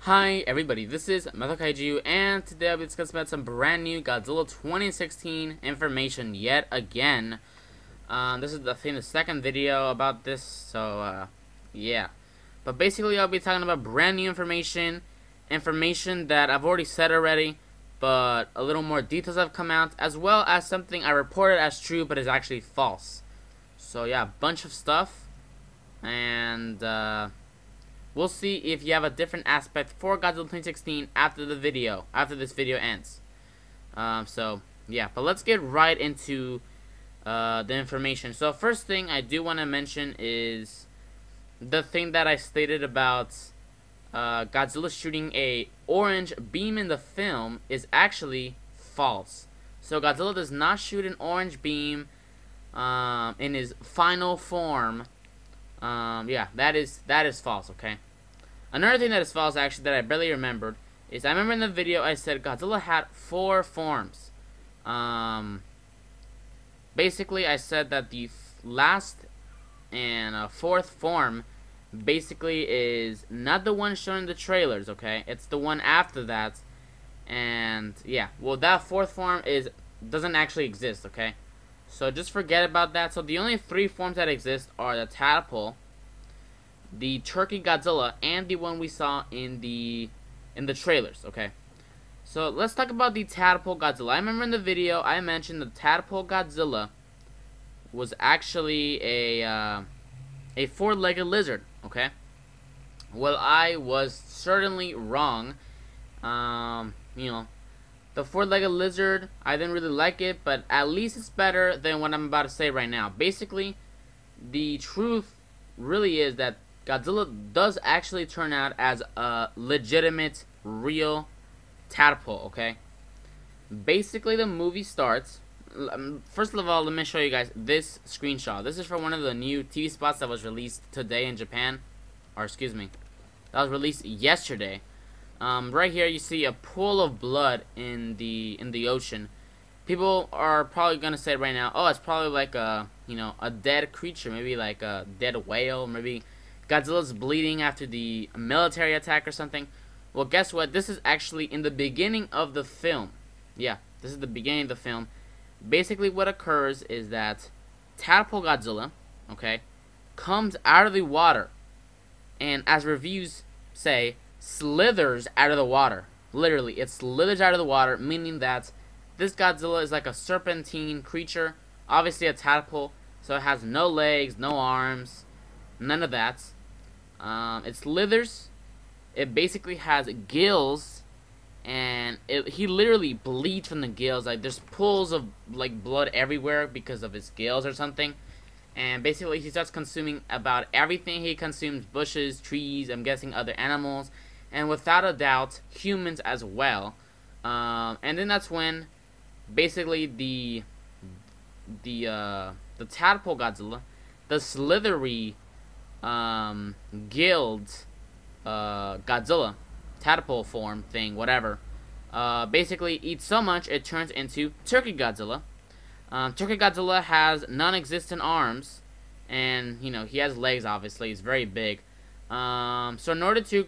Hi everybody, this is methlokaiju, and today I'll be discussing about some brand new Godzilla 2016 information yet again. This is the second video about this, so yeah. But basically I'll be talking about brand new information that I've already said already, but a little more details have come out, as well as something I reported as true but is actually false. So yeah, a bunch of stuff, and we'll see if you have a different aspect for Godzilla 2016 after this video ends. So yeah, but let's get right into the information. So first thing I do want to mention is the thing that I stated about Godzilla shooting a orange beam in the film is actually false. So Godzilla does not shoot an orange beam in his final form. Yeah, that is false, okay? Another thing that is false, actually, that I barely remembered, is I remember in the video I said Godzilla had 4 forms. Basically, I said that the last and fourth form basically is not the one shown in the trailers, okay? It's the one after that. And yeah, well, that fourth form doesn't actually exist, okay? So just forget about that. So the only 3 forms that exist are the Tadpole, the Turkey Godzilla, and the one we saw in the trailers, okay? So let's talk about the Tadpole Godzilla. I remember in the video I mentioned the Tadpole Godzilla was actually a 4-legged lizard, okay? Well, I was certainly wrong. You know, the 4-legged lizard, I didn't really like it, but at least it's better than what I'm about to say right now. Basically, the truth really is that Godzilla does actually turn out as a legitimate, real tadpole, okay? Basically, the movie starts. First of all, let me show you guys this screenshot. This is from one of the new TV spots that was released today in Japan. Or, excuse me, that was released yesterday. Right here, you see a pool of blood in the ocean. People are probably gonna say right now, oh, it's probably like a dead creature, maybe like a dead whale, maybe Godzilla's bleeding after the military attack or something. Well, guess what? This is actually in the beginning of the film. Yeah, this is the beginning of the film. Basically, what occurs is that Tadpole Godzilla, okay, comes out of the water, and as reviews say, slithers out of the water. Literally, it slithers out of the water, meaning that this Godzilla is like a serpentine creature. Obviously a tadpole, so it has no legs, no arms, none of that. It slithers. It basically has gills, and he literally bleeds from the gills. Like, there's pools of like blood everywhere because of his gills or something. And basically he starts consuming about everything. He consumes bushes, trees, I'm guessing other animals, and without a doubt humans as well. And then that's when basically the Tadpole Godzilla, the slithery gilled Godzilla, tadpole form thing, whatever, basically eats so much it turns into Turkey Godzilla. Turkey Godzilla has non-existent arms, and he has legs. Obviously, he's very big. So in order to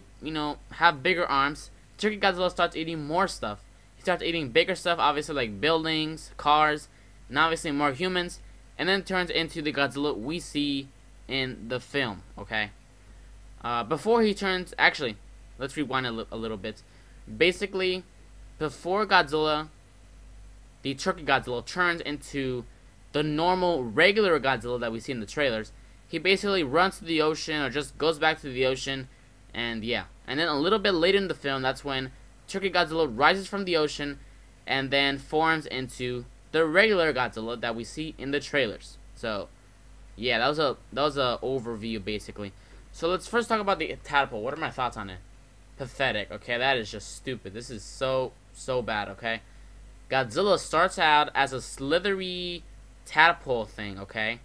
have bigger arms, Turkey Godzilla starts eating more stuff. He starts eating bigger stuff, obviously, like buildings, cars, and obviously more humans, and then turns into the Godzilla we see in the film, okay? Before he turns, actually, let's rewind a little bit. Basically, before Godzilla, the Turkey Godzilla, turns into the normal, regular Godzilla that we see in the trailers, he basically runs to the ocean, or just goes back to the ocean, and yeah. And then a little bit later in the film, that's when Turkey Godzilla rises from the ocean, and then forms into the regular Godzilla that we see in the trailers. So yeah, that was a overview basically. So let's first talk about the tadpole. What are my thoughts on it? Pathetic. Okay, that is just stupid. This is so bad. Okay, Godzilla starts out as a slithery tadpole thing. Okay,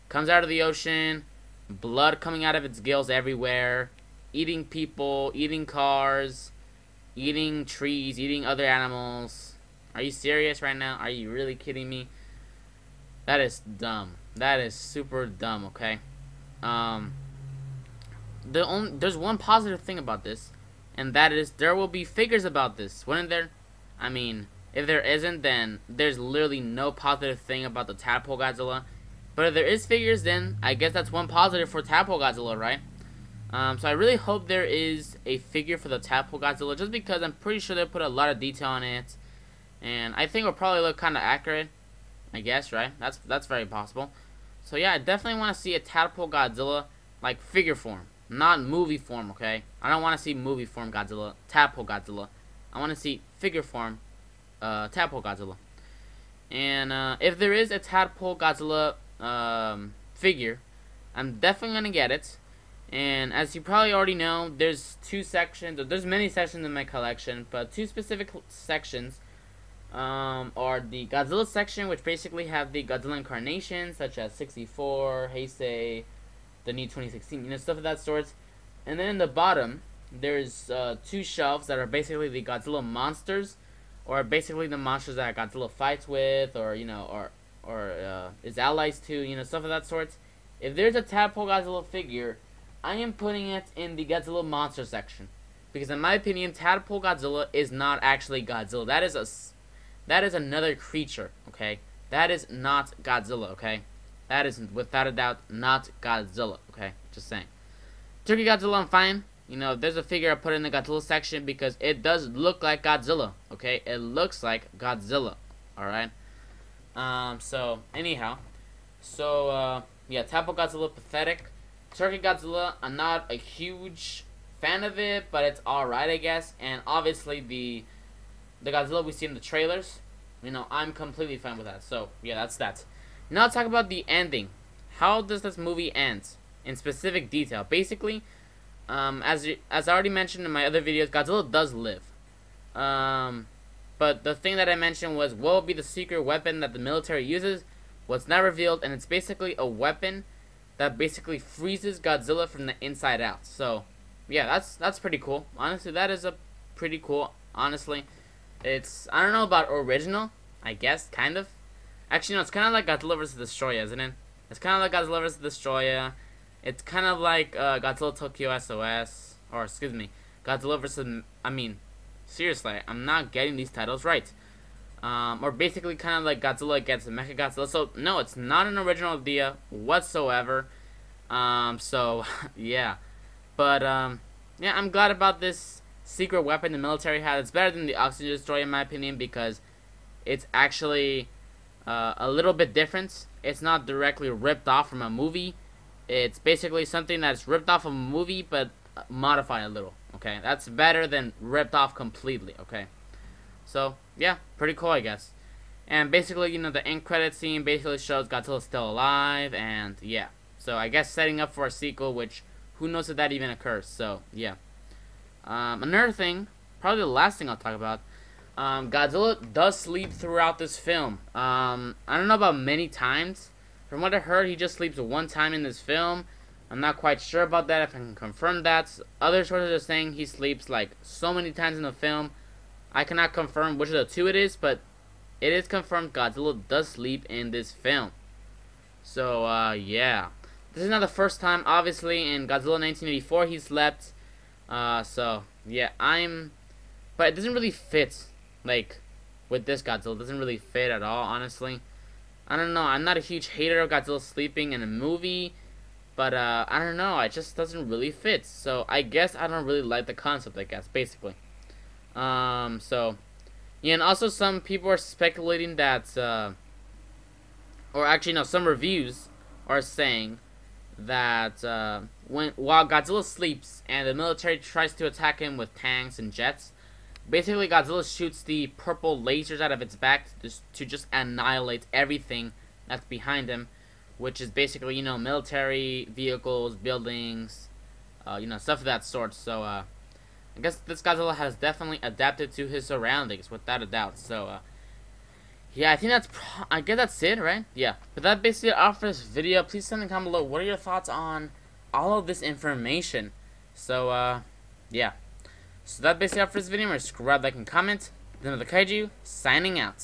comes out of the ocean, blood coming out of its gills everywhere, eating people, eating cars, eating trees, eating other animals. Are you serious right now? Are you really kidding me? That is dumb. That is super dumb, okay? There's one positive thing about this, and that is there will be figures about this, wouldn't there? I mean, if there isn't, then there's literally no positive thing about the Tadpole Godzilla. But if there is figures, then I guess that's one positive for Tadpole Godzilla, right? So I really hope there is a figure for the Tadpole Godzilla, just because I'm pretty sure they put a lot of detail on it, and I think it'll probably look kind of accurate, I guess, right? That's very possible. So yeah, I definitely want to see a Tadpole Godzilla, like figure form, not movie form, okay? I don't want to see movie form Godzilla, Tadpole Godzilla. I want to see figure form, Tadpole Godzilla. And if there is a Tadpole Godzilla figure, I'm definitely gonna get it. And as you probably already know, there's two sections, or there's many sections in my collection, but two specific sections are the Godzilla section, which basically have the Godzilla incarnations, such as 64, Heisei, the new 2016, you know, stuff of that sort. And then in the bottom, there's two shelves that are basically the Godzilla monsters, or basically the monsters that Godzilla fights with, or, you know, or is allies to, you know, stuff of that sort. If there's a Tadpole Godzilla figure, I am putting it in the Godzilla monster section, because in my opinion, Tadpole Godzilla is not actually Godzilla. That is another creature, okay? That is not Godzilla, okay? That is without a doubt not Godzilla, okay? Just saying. Turkey Godzilla, I'm fine. You know, there's a figure I put in the Godzilla section because it does look like Godzilla, okay? It looks like Godzilla, all right? So anyhow, yeah, Tadpole Godzilla, pathetic. Turkey Godzilla, I'm not a huge fan of it, but it's alright, I guess. And obviously the Godzilla we see in the trailers, you know, I'm completely fine with that. So yeah, that's that. Now let's talk about the ending. How does this movie end in specific detail? Basically, as I already mentioned in my other videos, Godzilla does live. But the thing that I mentioned was what will be the secret weapon that the military uses was not revealed, and it's basically a weapon that basically freezes Godzilla from the inside out. So, yeah, that's pretty cool. Honestly, that is a pretty cool. Honestly, it's, I don't know about original. I guess kind of. Actually, no, it's kind of like Godzilla vs. Destroyer, isn't it? It's kind of like Godzilla vs. Destroyer. It's kind of like Godzilla Tokyo SOS, or excuse me, Godzilla vs. I mean, seriously, I'm not getting these titles right. Or basically kind of like Godzilla against Mechagodzilla. So, no, it's not an original idea whatsoever. So, yeah. But, yeah, I'm glad about this secret weapon the military had. It's better than the Oxygen Destroyer, in my opinion, because it's actually a little bit different. It's not directly ripped off from a movie. It's basically something that's ripped off of a movie, but modified a little, okay? That's better than ripped off completely, okay? So, yeah, pretty cool, I guess. And basically, you know, the end credit scene basically shows Godzilla still alive, and yeah. So, I guess setting up for a sequel, which, who knows if that even occurs, so, yeah. Another thing, probably the last thing I'll talk about, Godzilla does sleep throughout this film. I don't know about many times. From what I heard, he just sleeps one time in this film. I'm not quite sure about that, if I can confirm that. Other sources are saying he sleeps, like, so many times in the film. I cannot confirm which of the two it is, but it is confirmed Godzilla does sleep in this film. So, yeah. This is not the first time, obviously, in Godzilla 1984 he slept. So, yeah, but it doesn't really fit, like, with this Godzilla. It doesn't really fit at all, honestly. I don't know, I'm not a huge hater of Godzilla sleeping in a movie, but, I don't know, it just doesn't really fit. So, I guess I don't really like the concept, I guess, basically. So, yeah, and also some people are speculating that, or actually, no, some reviews are saying that, while Godzilla sleeps and the military tries to attack him with tanks and jets, basically Godzilla shoots the purple lasers out of its back to just annihilate everything that's behind him, which is basically, you know, military vehicles, buildings, you know, stuff of that sort. So, I guess this Godzilla has definitely adapted to his surroundings, without a doubt. So, yeah, I think I guess that's it, right? Yeah. But that basically all for this video. Please send a comment below. What are your thoughts on all of this information? So, yeah. So that basically all for this video. Remember, subscribe, like, and comment. Then methlokaiju, signing out.